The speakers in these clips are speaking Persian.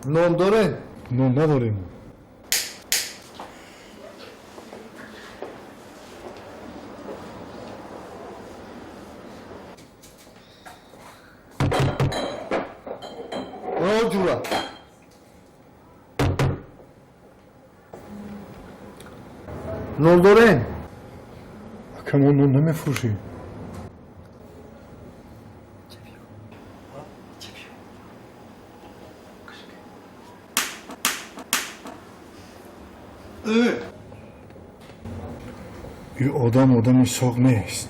نان دارین؟ نان نداریم. جورا نان دارین؟ اکا ما نان نمیفروشیم. این آدم ساق نیست.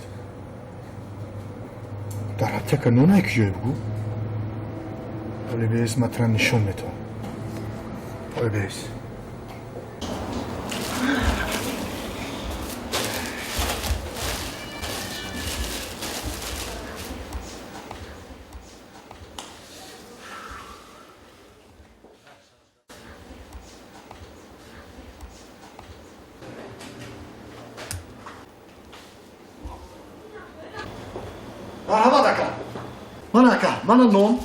در حتی که نانه که جای بگو ولی بیز مطرح نشون میتون. ولی بیز مرحبا دکا من اکا من نان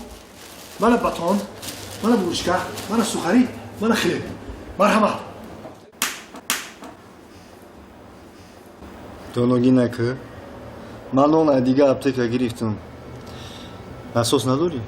من باتون من بورشکا من سوخاری من خیلی مرحبا دونوگی نکه من اون دیگه اپتیکا گرفتم اساس نداری؟